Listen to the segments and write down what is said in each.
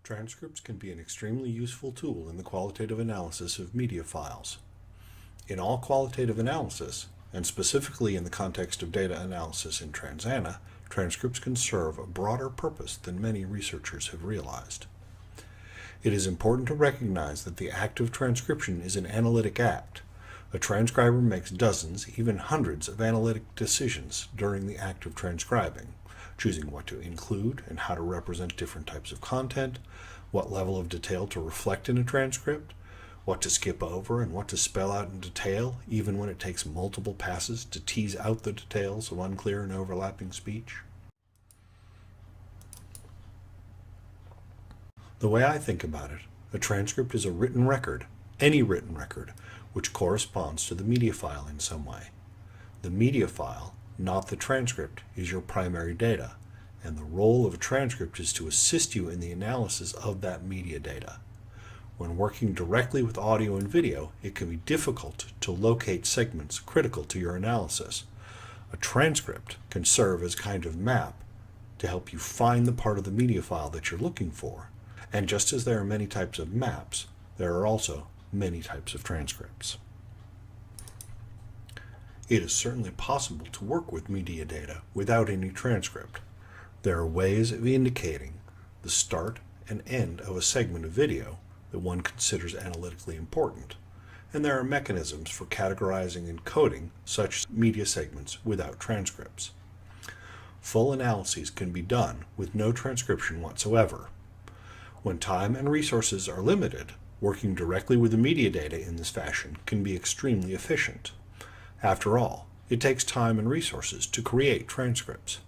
Transcripts can be an extremely useful tool in the qualitative analysis of media files. In all qualitative analysis, and specifically in the context of data analysis in Transana, transcripts can serve a broader purpose than many researchers have realized. It is important to recognize that the act of transcription is an analytic act. A transcriber makes dozens, even hundreds of analytic decisions during the act of transcribing, choosing what to include and how to represent different types of content, what level of detail to reflect in a transcript, what to skip over and what to spell out in detail, even when it takes multiple passes to tease out the details of unclear and overlapping speech. The way I think about it, a transcript is a written record, any written record, which corresponds to the media file in some way. The media file, not the transcript, is your primary data, and the role of a transcript is to assist you in the analysis of that media data. When working directly with audio and video, it can be difficult to locate segments critical to your analysis. A transcript can serve as a kind of map to help you find the part of the media file that you're looking for. And just as there are many types of maps, there are also many types of transcripts. It is certainly possible to work with media data without any transcript. There are ways of indicating the start and end of a segment of video that one considers analytically important, and there are mechanisms for categorizing and coding such media segments without transcripts. Full analyses can be done with no transcription whatsoever. When time and resources are limited, working directly with the media data in this fashion can be extremely efficient. After all, it takes time and resources to create transcripts.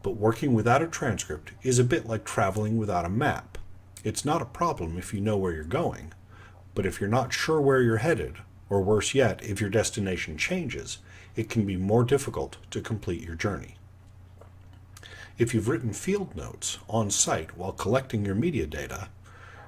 But working without a transcript is a bit like traveling without a map. It's not a problem if you know where you're going, but if you're not sure where you're headed, or worse yet, if your destination changes, it can be more difficult to complete your journey. If you've written field notes on site while collecting your media data,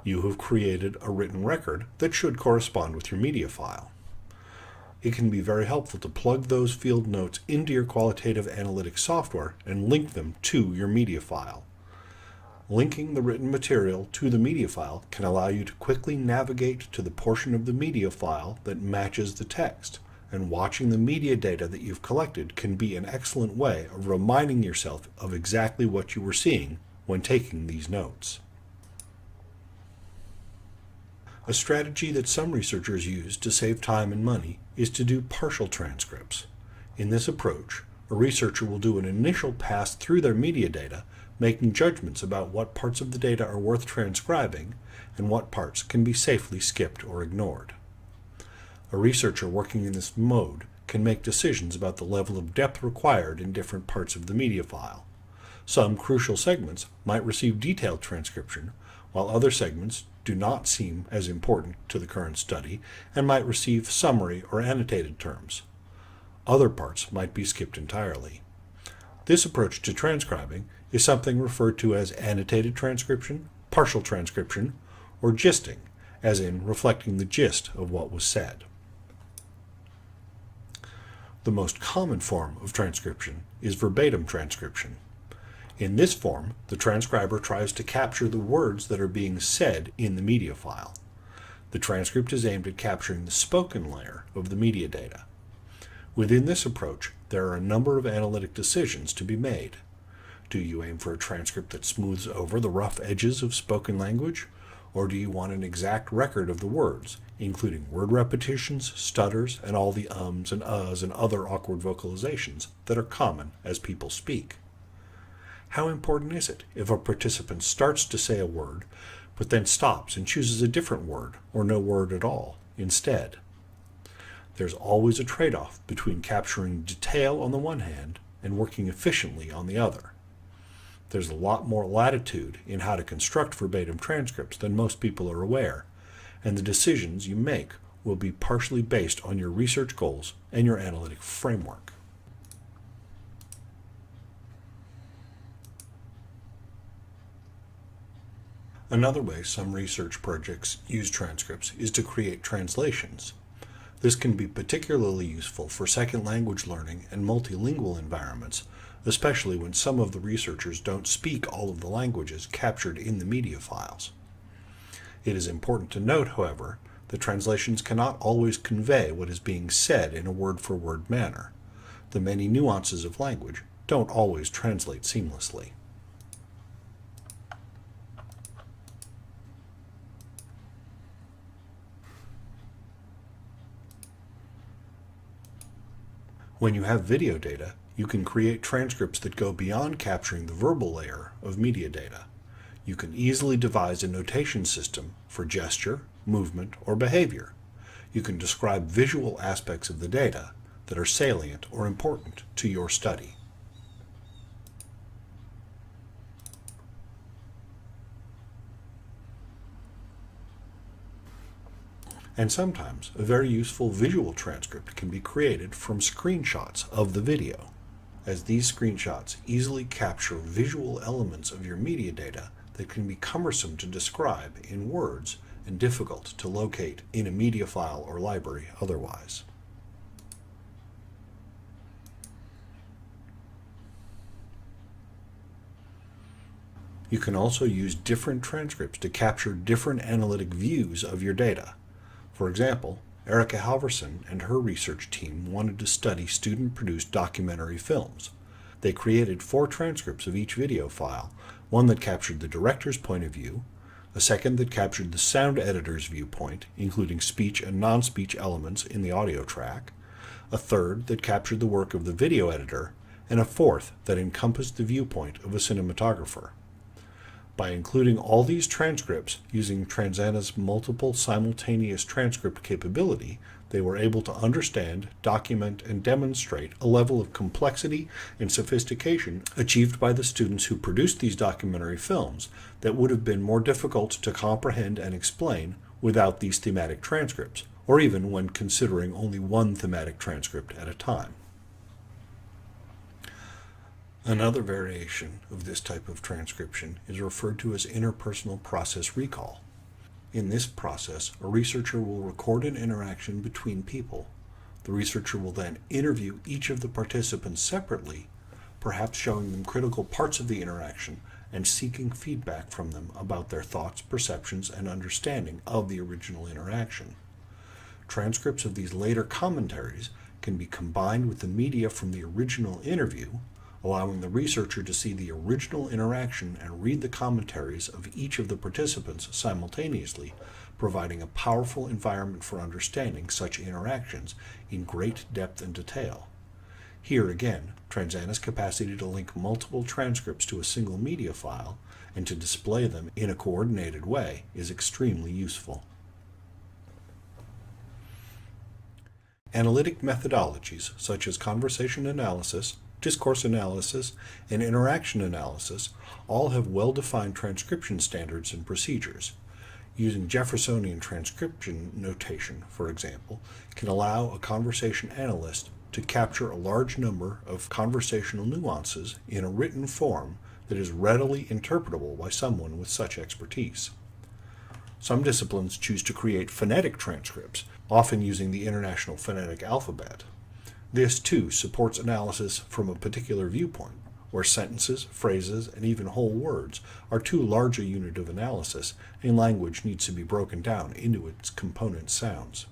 you have created a written record that should correspond with your media file. It can be very helpful to plug those field notes into your qualitative analytics software and link them to your media file. Linking the written material to the media file can allow you to quickly navigate to the portion of the media file that matches the text, and watching the media data that you've collected can be an excellent way of reminding yourself of exactly what you were seeing when taking these notes. A strategy that some researchers use to save time and money is to do partial transcripts. In this approach, a researcher will do an initial pass through their media data, making judgments about what parts of the data are worth transcribing and what parts can be safely skipped or ignored. A researcher working in this mode can make decisions about the level of depth required in different parts of the media file. Some crucial segments might receive detailed transcription, while other segments do not seem as important to the current study and might receive summary or annotated terms. Other parts might be skipped entirely. This approach to transcribing is something referred to as annotated transcription, partial transcription, or gisting, as in reflecting the gist of what was said. The most common form of transcription is verbatim transcription. In this form, the transcriber tries to capture the words that are being said in the media file. The transcript is aimed at capturing the spoken layer of the media data. Within this approach, there are a number of analytic decisions to be made. Do you aim for a transcript that smooths over the rough edges of spoken language, or do you want an exact record of the words, including word repetitions, stutters, and all the ums and uhs and other awkward vocalizations that are common as people speak? How important is it if a participant starts to say a word, but then stops and chooses a different word, or no word at all, instead? There's always a trade-off between capturing detail on the one hand and working efficiently on the other. There's a lot more latitude in how to construct verbatim transcripts than most people are aware, and the decisions you make will be partially based on your research goals and your analytic framework. Another way some research projects use transcripts is to create translations. This can be particularly useful for second language learning and multilingual environments, especially when some of the researchers don't speak all of the languages captured in the media files. It is important to note, however, that translations cannot always convey what is being said in a word-for-word manner. The many nuances of language don't always translate seamlessly. When you have video data, you can create transcripts that go beyond capturing the verbal layer of media data. You can easily devise a notation system for gesture, movement, or behavior. You can describe visual aspects of the data that are salient or important to your study. And sometimes a very useful visual transcript can be created from screenshots of the video, as these screenshots easily capture visual elements of your media data that can be cumbersome to describe in words and difficult to locate in a media file or library otherwise. You can also use different transcripts to capture different analytic views of your data. For example, Erica Halverson and her research team wanted to study student-produced documentary films. They created 4 transcripts of each video file, one that captured the director's point of view, a second that captured the sound editor's viewpoint, including speech and non-speech elements in the audio track, a third that captured the work of the video editor, and a fourth that encompassed the viewpoint of a cinematographer. By including all these transcripts using Transana's multiple simultaneous transcript capability, they were able to understand, document, and demonstrate a level of complexity and sophistication achieved by the students who produced these documentary films that would have been more difficult to comprehend and explain without these thematic transcripts, or even when considering only one thematic transcript at a time. Another variation of this type of transcription is referred to as interpersonal process recall. In this process, a researcher will record an interaction between people. The researcher will then interview each of the participants separately, perhaps showing them critical parts of the interaction and seeking feedback from them about their thoughts, perceptions, and understanding of the original interaction. Transcripts of these later commentaries can be combined with the media from the original interview, allowing the researcher to see the original interaction and read the commentaries of each of the participants simultaneously, providing a powerful environment for understanding such interactions in great depth and detail. Here again, Transana's capacity to link multiple transcripts to a single media file and to display them in a coordinated way is extremely useful. Analytic methodologies such as conversation analysis, discourse analysis, and interaction analysis all have well-defined transcription standards and procedures. Using Jeffersonian transcription notation, for example, can allow a conversation analyst to capture a large number of conversational nuances in a written form that is readily interpretable by someone with such expertise. Some disciplines choose to create phonetic transcripts, often using the International Phonetic Alphabet. This, too, supports analysis from a particular viewpoint, where sentences, phrases, and even whole words are too large a unit of analysis, and language needs to be broken down into its component sounds.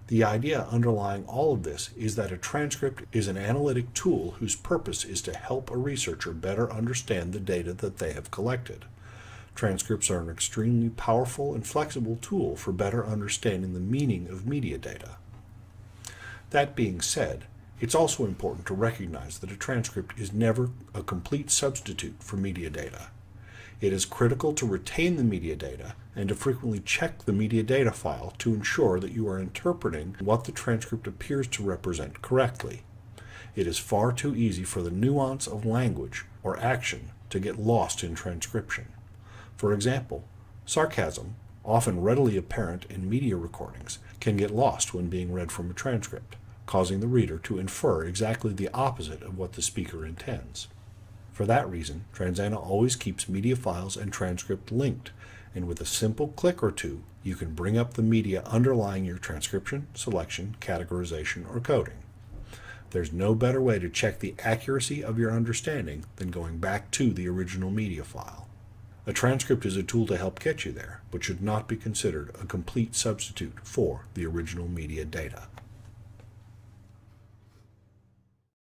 The idea underlying all of this is that a transcript is an analytic tool whose purpose is to help a researcher better understand the data that they have collected. Transcripts are an extremely powerful and flexible tool for better understanding the meaning of media data. That being said, it's also important to recognize that a transcript is never a complete substitute for media data. It is critical to retain the media data and to frequently check the media data file to ensure that you are interpreting what the transcript appears to represent correctly. It is far too easy for the nuance of language or action to get lost in transcription. For example, sarcasm, often readily apparent in media recordings, can get lost when being read from a transcript, causing the reader to infer exactly the opposite of what the speaker intends. For that reason, Transana always keeps media files and transcript linked, and with a simple click or two, You can bring up the media underlying your transcription, selection, categorization, or coding. There's no better way to check the accuracy of your understanding than going back to the original media file. A transcript is a tool to help get you there, but should not be considered a complete substitute for the original media data.